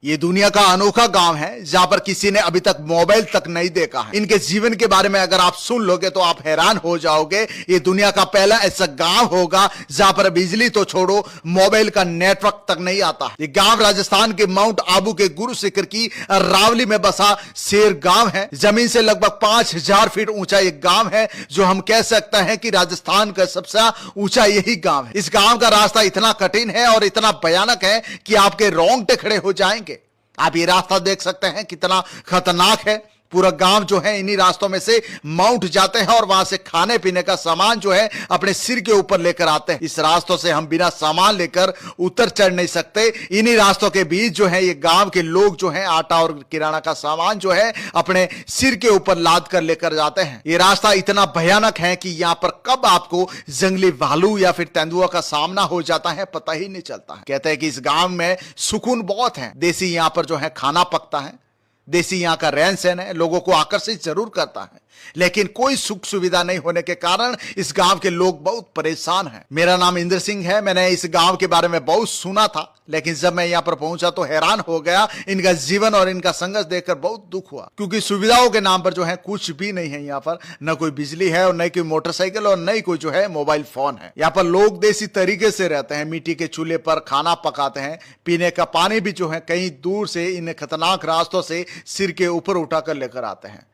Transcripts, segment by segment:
ये दुनिया का अनोखा गांव है जहां पर किसी ने अभी तक मोबाइल तक नहीं देखा है। इनके जीवन के बारे में अगर आप सुन लोगे तो आप हैरान हो जाओगे। ये दुनिया का पहला ऐसा गांव होगा जहां पर बिजली तो छोड़ो, मोबाइल का नेटवर्क तक नहीं आता। ये गांव राजस्थान के माउंट आबू के गुरु शिखर की रावली में बसा शेर गांव है। जमीन से लगभग 5000 फीट ऊंचा एक गांव है, जो हम कह सकते हैं कि राजस्थान का सबसे ऊंचा यही गांव है। इस गांव का रास्ता इतना कठिन है और इतना भयानक है कि आपके रोंगटे खड़े हो जाएंगे। आप ये रास्ता देख सकते हैं कितना खतरनाक है। पूरा गांव जो है इन्हीं रास्तों में से माउंट जाते हैं और वहां से खाने पीने का सामान जो है अपने सिर के ऊपर लेकर आते हैं। इस रास्तों से हम बिना सामान लेकर उतर चढ़ नहीं सकते। इन्हीं रास्तों के बीच जो है ये गांव के लोग जो है आटा और किराना का सामान जो है अपने सिर के ऊपर लाद कर लेकर जाते हैं। ये रास्ता इतना भयानक है कि यहां पर कब आपको जंगली भालू या फिर तेंदुआ का सामना हो जाता है पता ही नहीं चलता है। कहते हैं कि इस गांव में सुकून बहुत है। देसी यहां पर जो है खाना पकता है, देसी यहां का रहन सहन है, लोगों को आकर्षित जरूर करता है, लेकिन कोई सुख सुविधा नहीं होने के कारण इस गांव के लोग बहुत परेशान हैं। मेरा नाम इंद्र सिंह है। मैंने इस गांव के बारे में बहुत सुना था, लेकिन जब मैं यहां पर पहुंचा तो हैरान हो गया। इनका जीवन और इनका संघर्ष देखकर बहुत दुख हुआ, क्योंकि सुविधाओं के नाम पर जो है कुछ भी नहीं है। यहाँ पर न कोई बिजली है और न कोई मोटरसाइकिल और न कोई जो है मोबाइल फोन है। यहाँ पर लोग देसी तरीके से रहते हैं, मिट्टी के चूल्हे पर खाना पकाते हैं। पीने का पानी भी जो है कहीं दूर से इन खतरनाक रास्तों से सिर के ऊपर उठाकर लेकर आते हैं।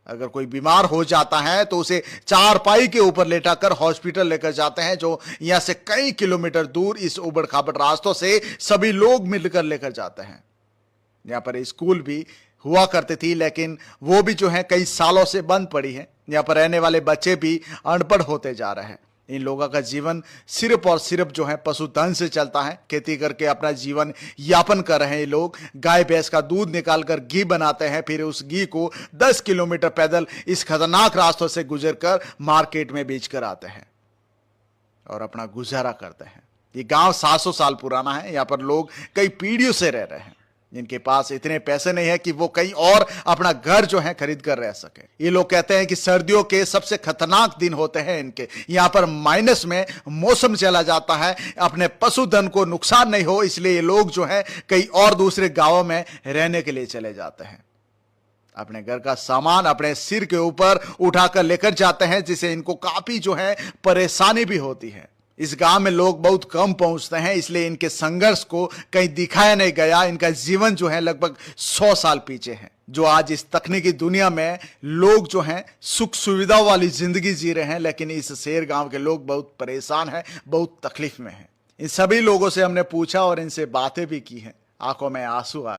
अगर कोई बीमार हो जाता है तो उसे चारपाई के ऊपर लेटाकर हॉस्पिटल लेकर जाते हैं, जो यहां से कई किलोमीटर दूर इस उबड़ खाबड़ रास्तों से सभी लोग मिलकर लेकर जाते हैं। यहां पर स्कूल भी हुआ करती थी, लेकिन वो भी जो है कई सालों से बंद पड़ी है। यहां पर रहने वाले बच्चे भी अनपढ़ होते जा रहे हैं। इन लोगों का जीवन सिर्फ और सिर्फ जो है पशुधन से चलता है। खेती करके अपना जीवन यापन कर रहे हैं। ये लोग गाय भैंस का दूध निकालकर घी बनाते हैं, फिर उस घी को 10 किलोमीटर पैदल इस खतरनाक रास्तों से गुजरकर मार्केट में बेचकर आते हैं और अपना गुजारा करते हैं। ये गांव 700 साल पुराना है। यहाँ पर लोग कई पीढ़ियों से रह रहे हैं। जिनके पास इतने पैसे नहीं है कि वो कहीं और अपना घर जो है खरीद कर रह सके। ये लोग कहते हैं कि सर्दियों के सबसे खतरनाक दिन होते हैं इनके। यहाँ पर माइनस में मौसम चला जाता है। अपने पशुधन को नुकसान नहीं हो, इसलिए ये लोग जो है कई और दूसरे गांवों में रहने के लिए चले जाते हैं। अपने घर का सामान अपने सिर के ऊपर उठाकर लेकर जाते हैं, जिससे इनको काफी जो है परेशानी भी होती है। इस गांव में लोग बहुत कम पहुंचते हैं, इसलिए इनके संघर्ष को कहीं दिखाया नहीं गया। इनका जीवन जो है लगभग 100 साल पीछे है। जो आज इस तकनीकी दुनिया में लोग जो हैं सुख सुविधा वाली जिंदगी जी रहे हैं, लेकिन इस शेर गांव के लोग बहुत परेशान हैं, बहुत तकलीफ में हैं। इन सभी लोगों से हमने पूछा और इनसे बातें भी की हैं। आंखों में आंसू आ